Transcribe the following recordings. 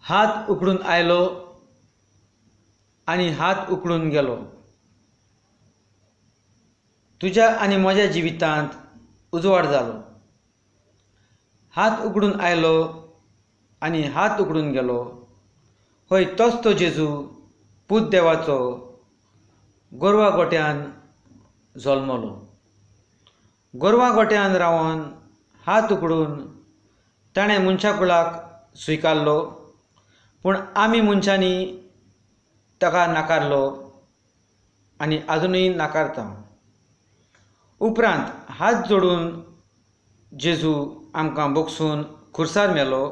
हात उकडून आयलो आणि हात उकडून गेलो. तुझ्या आणि म्हज्या जिवितांत उजवाड जालो. हात उकडून आयलो आणि हात उकडून गेलो. होय, तोच तो जेजू पूत देवाचो गोरवा गोट्यान जल्मलो. गोरवा गोट्यान रावन हात उकडून ताणें मनशा कुळाक स्विकारलो, पूण आमी मनशांनी ताका नाकारलो आनी आजुनूय नाकारता. उपरांत हात जोडून जेजू आमकां बोगसून खुर्सार मेलो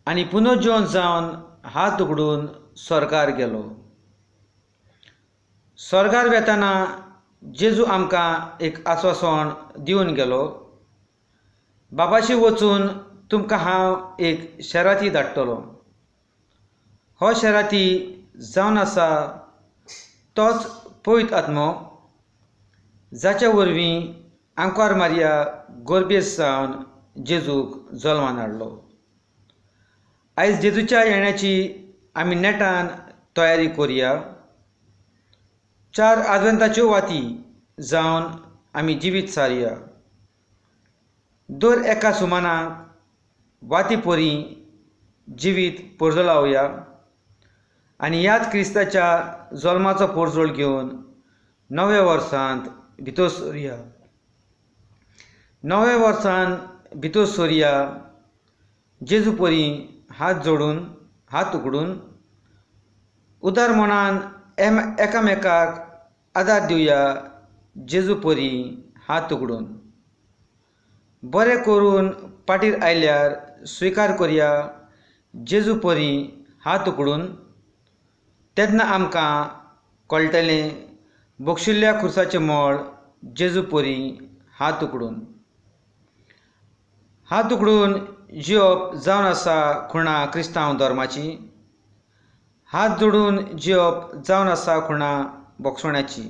आनी पुनर्जीवन जावन हात उकडून स्वर्गार गेलो. स्वर्गार वेताना जेजू आमकां एक आस्वासन दिवन गेलो. बाबाशी वचून तुमकां हांव एक शेराती धाडटलो. हो शेराती जावन आसा तोच पवित्र आत्मो, जाचे वरवीं आंकवार मारया गोरबेस जावन जेजूक जल्मान हाडलो. आयज जेजूच्या येण्याची आमी नेटान तयारी करुया. 4 आदवेंताच्यो वाती जावन आमी जिवीत सारया. दर एका सुमानाक वाती परी जिवीत पोरजोळावया आनी ह्याच क्रिस्ताच्या जल्माचो पोरजोळ घेवन नव्या वर्सांत भितर सरया. नव्या वर्सांत भितर सरया जेजू परी हात जोडून हात उकडून उदार मनान एकामेकाक आदार दिवया. जेजू परी हात उकडून बरें करून पाटीर आयल्यार स्विकार करया. जेजू परी हात उकडून तेन्ना आमकां कळटलें बोगशिल्ल्या खुर्साचें मोल. जेजू परी हात उकडून हात उकडून जिवप जावन आसा खुणा क्रिस्तांव धर्माची. हात जोडून जिवप जावन आसा खुणा बोगसण्याची.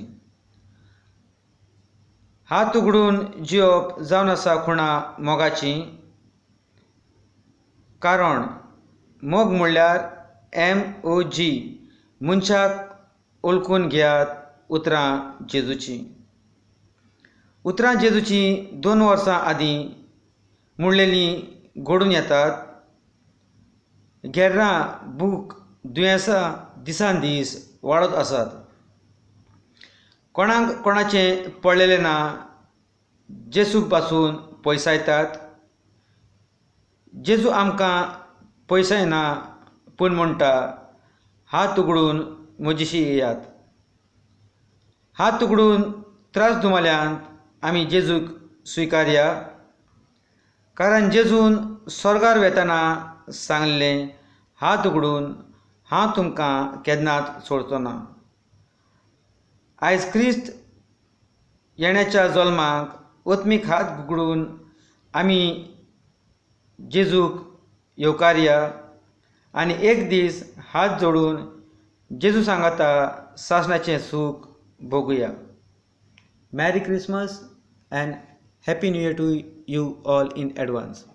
हात उकडून जिवप जावन आसा खुणा मोगाची. कारण मोग म्हणल्यार MOG, मनशाक ओळखून घेयात उतरां जेजूची. उतरां जेजूची 2 वर्सां आदीं म्हणलेलीं घडून येतात. गेर्रां, भूक, दुयेंसां दिसान दीस वाडत आसात. कोणाक कोणाचें पडलेलें ना. जेजूक पासून पयसायतात. जेजू आमकां पयसायना, पूण म्हणटा हात उकडून म्हजेशी येयात. हात उकडून त्रास दुमाल्यांत आमी जेजूक स्विकारया. कारण जेजून स्वर्गार वेताना सांगलें, हात उकडून हांव तुमकां केन्नाच सोडचो ना. आयज क्रिस्त येण्याच्या जल्माक ओत्मीक हात उकडून आमी जेजूक येवकारया आनी एक दीस हात जोडून जेजू सांगाता सासणाचें सूख भोगुया. मॅरी Christmas and Happy New Year to you all in advance.